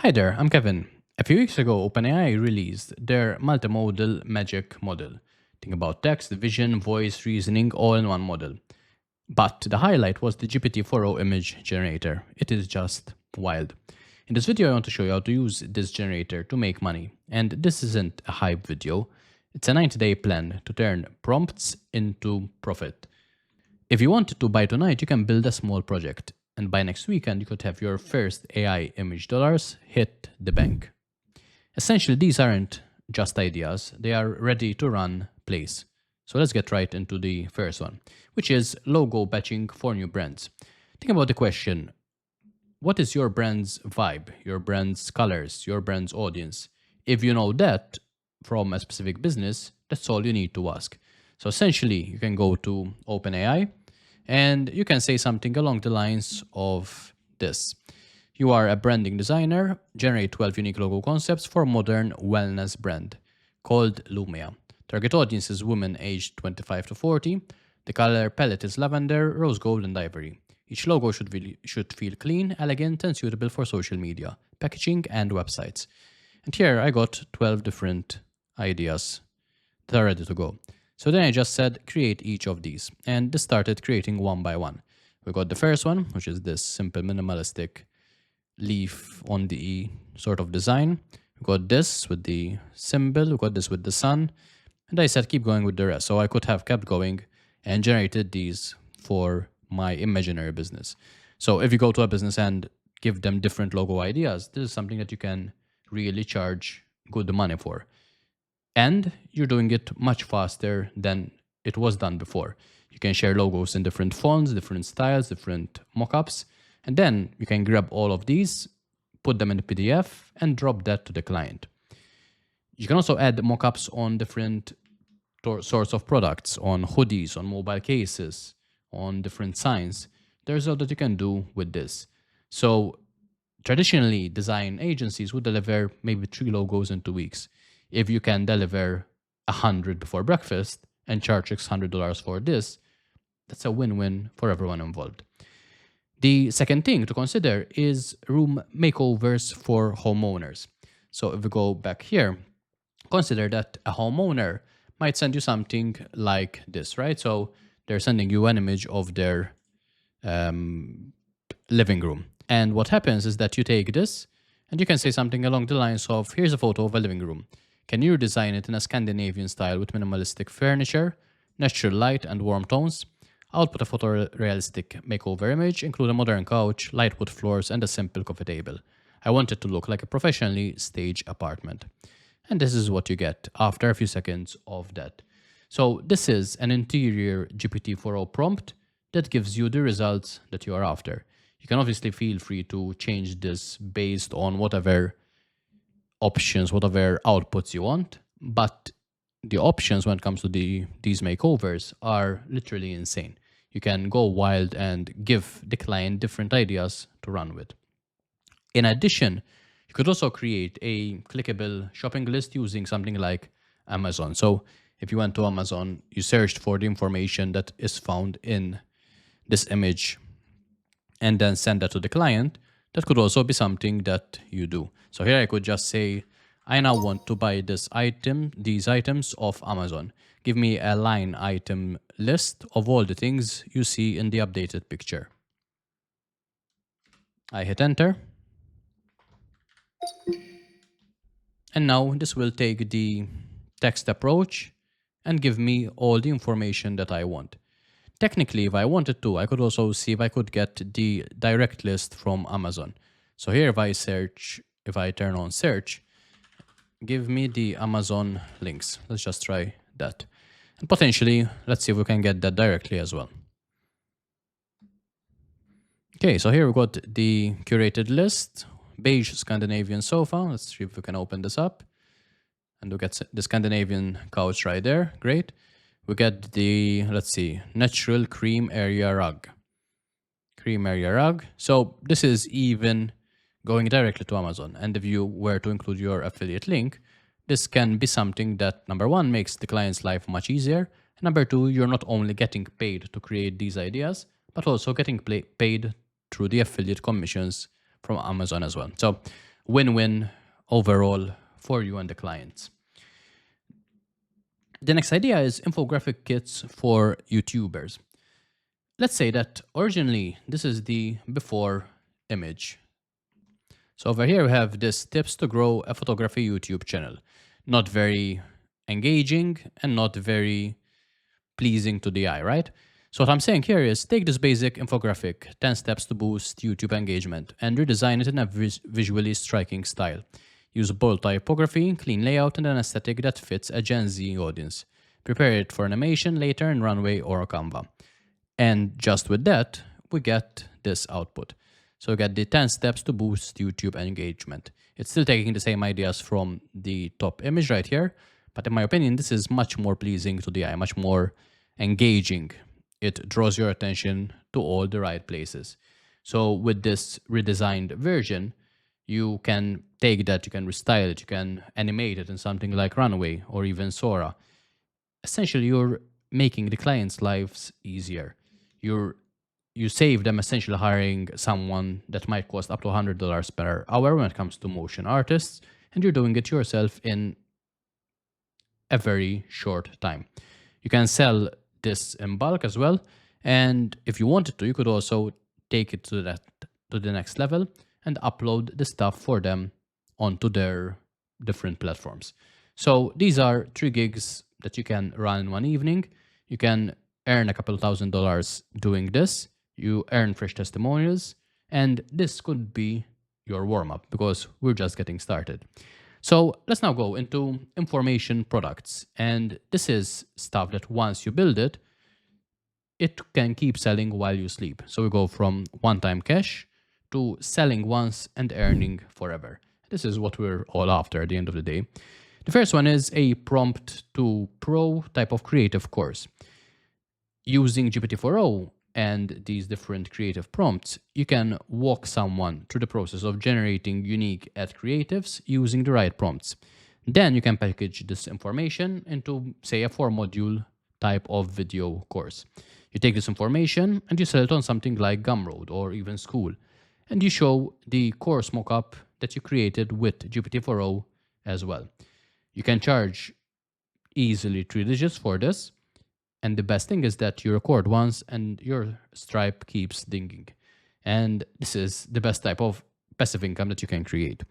Hi there, I'm Kevin. A few weeks ago, OpenAI released their multimodal magic model. Think about text, vision, voice, reasoning, all in one model. But the highlight was the GPT-4o image generator. It is just wild. In this video, I want to show you how to use this generator to make money. And this isn't a hype video. It's a 90-day plan to turn prompts into profit. If you wanted to buy tonight, you can build a small project. And by next weekend, you could have your first AI image dollars hit the bank. Essentially, these aren't just ideas, they are ready to run plays. So let's get right into the first one, which is logo batching for new brands. Think about the question, what is your brand's vibe, your brand's colors, your brand's audience? If you know that from a specific business, that's all you need to ask. So essentially, you can go to OpenAI and you can say something along the lines of this. You are a branding designer, generate 12 unique logo concepts for a modern wellness brand called Lumia. Target audience is women aged 25 to 40. The color palette is lavender, rose gold, and ivory. Each logo should feel clean, elegant, and suitable for social media, packaging, and websites. And here I got 12 different ideas that are ready to go. So then I just said, create each of these. And this started creating one by one. We got the first one, which is this simple minimalistic leaf on the E sort of design. We got this with the symbol. We got this with the sun. And I said, keep going with the rest. So I could have kept going and generated these for my imaginary business. So if you go to a business and give them different logo ideas, this is something that you can really charge good money for. And you're doing it much faster than it was done before. You can share logos in different fonts, different styles, different mockups, and then you can grab all of these, put them in a PDF, and drop that to the client. You can also add mockups on different sorts of products, on hoodies, on mobile cases, on different signs. There's a lot that you can do with this. So traditionally, design agencies would deliver maybe 3 logos in 2 weeks. If you can deliver 100 before breakfast and charge $600 for this, that's a win-win for everyone involved. The second thing to consider is room makeovers for homeowners. So if we go back here, consider that a homeowner might send you something like this, right? So they're sending you an image of their living room. And what happens is that you take this and you can say something along the lines of, here's a photo of a living room. Can you design it in a Scandinavian style with minimalistic furniture, natural light, and warm tones? I'll put a photorealistic makeover image, include a modern couch, light wood floors, and a simple coffee table. I want it to look like a professionally staged apartment. And this is what you get after a few seconds of that. So this is an interior GPT-4o prompt that gives you the results that you are after. You can obviously feel free to change this based on whatever options, whatever outputs you want, but the options when it comes to these makeovers are literally insane. You can go wild and give the client different ideas to run with. In addition, you could also create a clickable shopping list using something like Amazon. So if you went to Amazon, you searched for the information that is found in this image and then send that to the client, that could also be something that you do. So here I could just say, I now want to buy this item, these items off Amazon. Give me a line item list of all the things you see in the updated picture. I hit enter. And now this will take the text approach and give me all the information that I want. Technically, if I wanted to, I could also see if I could get the direct list from Amazon. So here, if I turn on search, give me the Amazon links. Let's just try that. And potentially, let's see if we can get that directly as well. Okay, so here we've got the curated list, beige Scandinavian sofa. Let's see if we can open this up. And we get the Scandinavian couch right there. Great. We get the, let's see, natural cream area rug. Cream area rug. So this is even going directly to Amazon. And if you were to include your affiliate link, this can be something that, number one, makes the client's life much easier. And number two, you're not only getting paid to create these ideas, but also getting paid through the affiliate commissions from Amazon as well. So win-win overall for you and the clients. The next idea is infographic kits for YouTubers. Let's say that originally this is the before image. So over here we have this tips to grow a photography YouTube channel. Not very engaging and not very pleasing to the eye, right? So what I'm saying here is take this basic infographic, 10 steps to boost YouTube engagement, and redesign it in a visually striking style. Use bold typography, clean layout, and an aesthetic that fits a Gen Z audience. Prepare it for animation later in Runway or Canva. And just with that, we get this output. So we get the 10 steps to boost YouTube engagement. It's still taking the same ideas from the top image right here, but in my opinion, this is much more pleasing to the eye, much more engaging. It draws your attention to all the right places. So with this redesigned version, you can take that, you can restyle it, you can animate it in something like Runway or even Sora. Essentially, you're making the clients' lives easier. You save them essentially hiring someone that might cost up to $100 per hour when it comes to motion artists, and you're doing it yourself in a very short time. You can sell this in bulk as well, and if you wanted to, you could also take it to the next level and upload the stuff for them onto their different platforms. So these are 3 gigs that you can run in one evening. You can earn a couple $1,000 doing this. You earn fresh testimonials, and this could be your warm-up because we're just getting started. So let's now go into information products. And this is stuff that once you build it, it can keep selling while you sleep. So we go from one-time cash to selling once and earning forever. This is what we're all after at the end of the day. The first one is a prompt to pro type of creative course. Using GPT-4o and these different creative prompts, you can walk someone through the process of generating unique ad creatives using the right prompts. Then you can package this information into, say, a 4-module type of video course. You take this information and you sell it on something like Gumroad or even School. And you show the course mockup that you created with GPT-4o as well. You can charge easily 3 digits for this. And the best thing is that you record once and your Stripe keeps dinging. And this is the best type of passive income that you can create.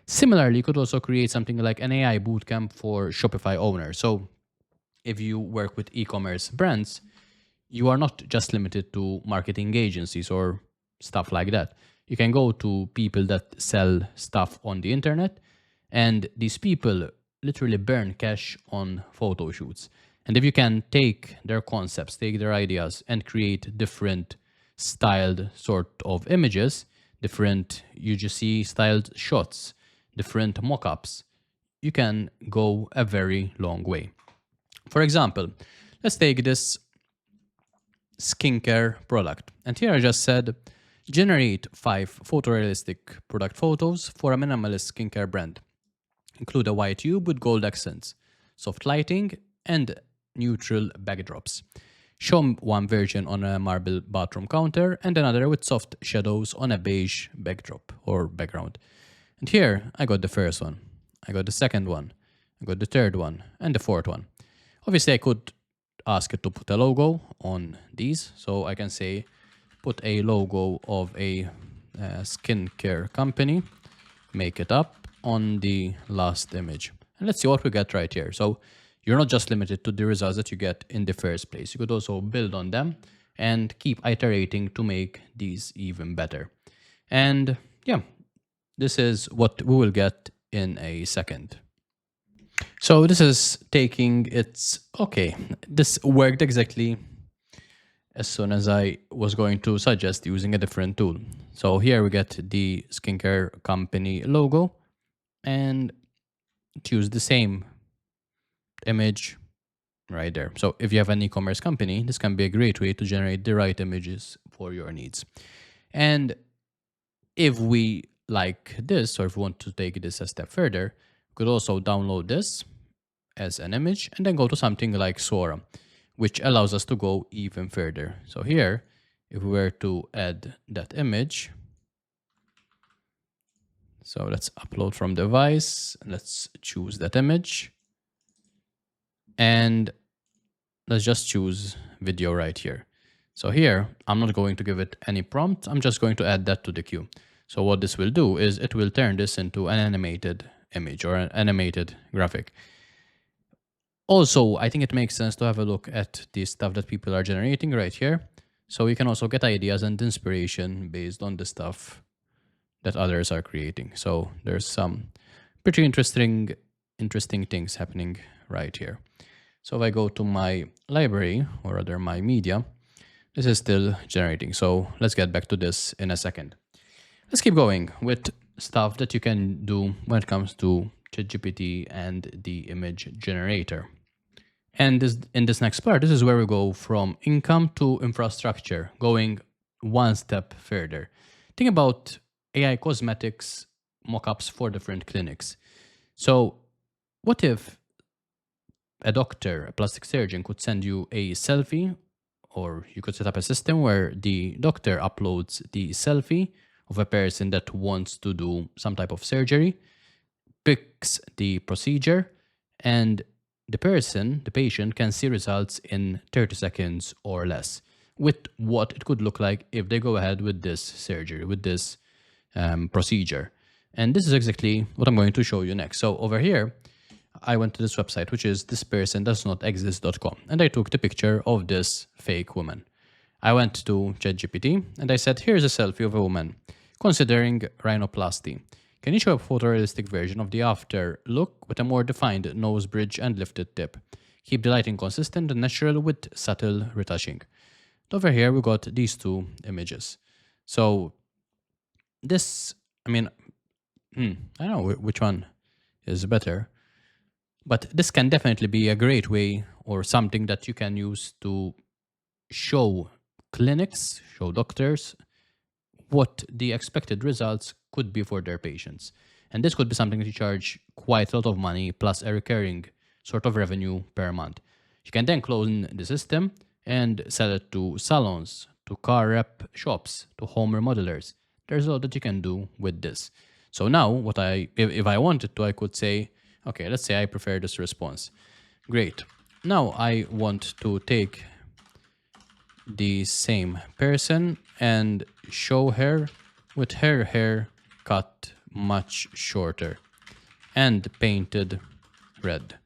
Similarly, you could also create something like an AI bootcamp for Shopify owners. So if you work with e-commerce brands, you are not just limited to marketing agencies or stuff like that. You can go to people that sell stuff on the internet, and these people literally burn cash on photo shoots. And if you can take their concepts, take their ideas, and create different styled sort of images, different UGC styled shots, different mockups, you can go a very long way. For example, let's take this skincare product. And here I just said, generate 5 photorealistic product photos for a minimalist skincare brand. Include a white tube with gold accents, soft lighting, and neutral backdrops. Show one version on a marble bathroom counter and another with soft shadows on a beige backdrop or background. And here I got the first one, I got the second one, I got the third one, and the fourth one. Obviously I could ask it to put a logo on these. So I can say, put a logo of a skincare company, make it up on the last image. And let's see what we get right here. So you're not just limited to the results that you get in the first place. You could also build on them and keep iterating to make these even better. And yeah, this is what we will get in a second. So this is taking its, okay, this worked exactly as soon as I was going to suggest using a different tool. So here we get the skincare company logo and choose the same image right there. So if you have an e-commerce company, this can be a great way to generate the right images for your needs. And if we like this, or if we want to take this a step further, we could also download this as an image and then go to something like Sora, which allows us to go even further. So here, if we were to add that image, So let's upload from device. Let's choose that image. And let's just choose video right here. So here, I'm not going to give it any prompt. I'm just going to add that to the queue. So what this will do is it will turn this into an animated image or an animated graphic. Also, I think it makes sense to have a look at the stuff that people are generating right here. So we can also get ideas and inspiration based on the stuff that others are creating. So there's some pretty interesting things happening right here. So if I go to my library, or rather my media, this is still generating. So let's get back to this in a second. Let's keep going with stuff that you can do when it comes to ChatGPT and the image generator. And in this next part, this is where we go from income to infrastructure, going one step further. Think about AI cosmetics mockups for different clinics. So what if a doctor, a plastic surgeon, could send you a selfie, or you could set up a system where the doctor uploads the selfie of a person that wants to do some type of surgery, picks the procedure, and the patient can see results in 30 seconds or less with what it could look like if they go ahead with this surgery, with this procedure. And this is exactly what I'm going to show you next. So over here, I went to this website, which is thispersondoesnotexist.com, and I took the picture of this fake woman. I went to ChatGPT and I said, here's a selfie of a woman considering rhinoplasty. Can you show a photorealistic version of the after look with a more defined nose bridge and lifted tip? Keep the lighting consistent and natural with subtle retouching. Over here, we got these two images. So this, I mean, I don't know which one is better, but this can definitely be a great way or something that you can use to show clinics, show doctors, what the expected results could be for their patients. And this could be something that you charge quite a lot of money plus a recurring sort of revenue per month. You can then clone the system and sell it to salons, to car rep shops, to home remodelers. There's a lot that you can do with this. So now if I wanted to, I could say, okay, let's say I prefer this response. Great. Now I want to take the same person and show her with her hair cut much shorter and painted red.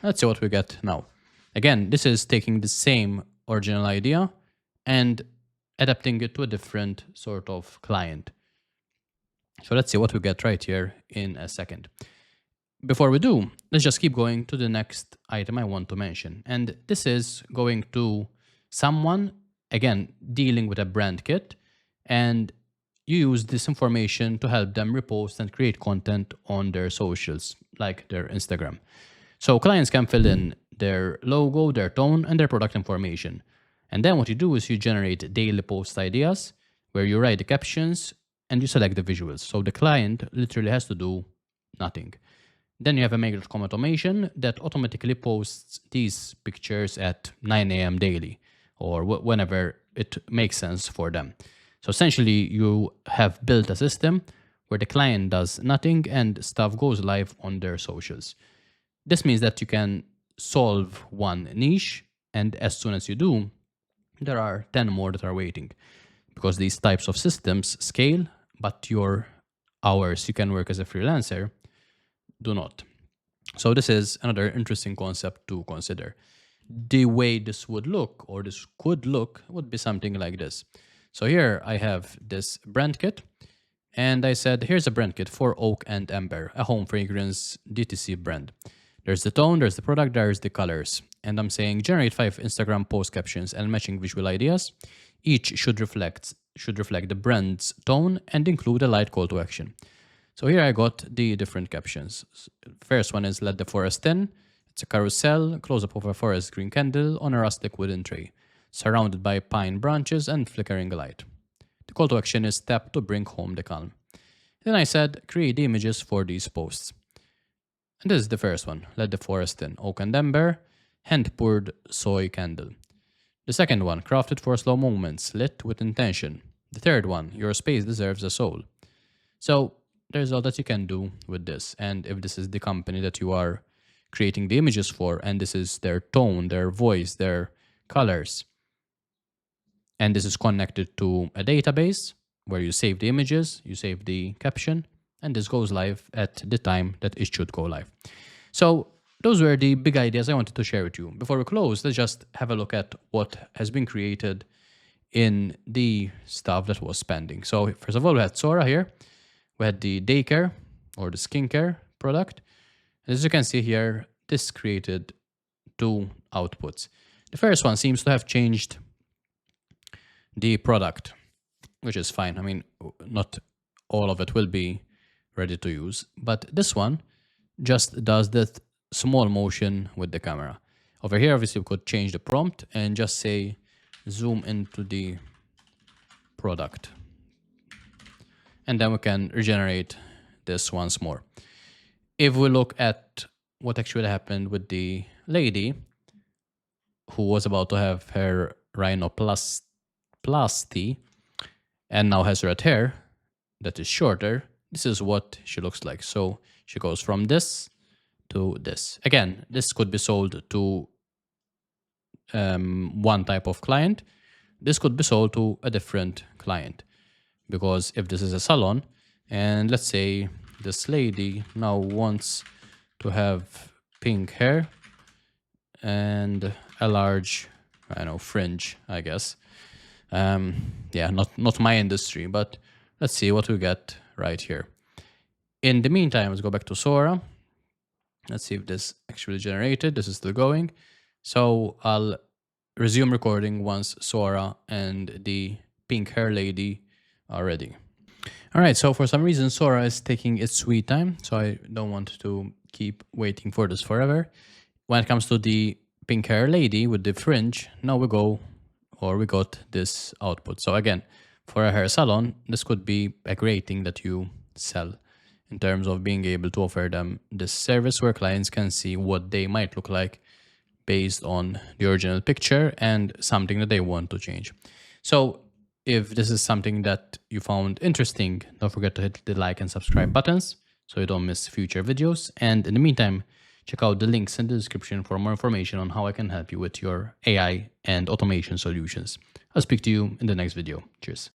Let's see what we get now. Again, this is taking the same original idea and adapting it to a different sort of client. So let's see what we get right here in a second. Before we do, let's just keep going to the next item I want to mention. And this is going to someone, again, dealing with a brand kit, and you use this information to help them repost and create content on their socials, like their Instagram. So clients can fill in their logo, their tone, and their product information. And then what you do is you generate daily post ideas where you write the captions and you select the visuals. So the client literally has to do nothing. Then you have a make.com automation that automatically posts these pictures at 9 a.m. daily or whenever it makes sense for them. So essentially, you have built a system where the client does nothing and stuff goes live on their socials. This means that you can solve one niche, and as soon as you do, there are 10 more that are waiting, because these types of systems scale, but your hours you can work as a freelancer do not. So this is another interesting concept to consider. The way this would look, or this could look, would be something like this. So here I have this brand kit, and I said, here's a brand kit for Oak and Amber, a home fragrance DTC brand. There's the tone, there's the product, there's the colors. And I'm saying generate 5 Instagram post captions and matching visual ideas. Each should reflect the brand's tone and include a light call to action. So here I got the different captions. First one is let the forest in. It's a carousel, close-up of a forest green candle on a rustic wooden tray, surrounded by pine branches and flickering light. The call to action is tap to bring home the calm. Then I said create the images for these posts. And this is the first one, let the forest in, oak and amber, hand-poured soy candle. The second one, crafted for slow moments, lit with intention. The third one, your space deserves a soul. So there's all that you can do with this. And if this is the company that you are creating the images for, and this is their tone, their voice, their colors, and this is connected to a database where you save the images, you save the caption, and this goes live at the time that it should go live. So those were the big ideas I wanted to share with you. Before we close, let's just have a look at what has been created in the stuff that was pending. So first of all, we had Sora here. We had the daycare or the skincare product. As you can see here, this created two outputs. The first one seems to have changed the product, which is fine. I mean, not all of it will be ready to use, but this one just does that small motion with the camera. Over here, obviously, we could change the prompt and just say, zoom into the product. And then we can regenerate this once more. If we look at what actually happened with the lady who was about to have her rhinoplasty and now has red hair that is shorter, this is what she looks like. So she goes from this to this. Again, this could be sold to one type of client. This could be sold to a different client, because if this is a salon and let's say this lady now wants to have pink hair and a large, I don't know, fringe, I guess. Yeah, not my industry, but let's see what we get right here. In the meantime, let's go back to Sora. Let's see if this actually generated. This is still going. So I'll resume recording once Sora and the pink hair lady are ready. All right, so for some reason, Sora is taking its sweet time, so I don't want to keep waiting for this forever. When it comes to the pink hair lady with the fringe, now we got this output. So again, for a hair salon, this could be a great thing that you sell in terms of being able to offer them this service where clients can see what they might look like based on the original picture and something that they want to change. So if this is something that you found interesting, don't forget to hit the like and subscribe buttons so you don't miss future videos. And in the meantime, check out the links in the description for more information on how I can help you with your AI and automation solutions. I'll speak to you in the next video. Cheers.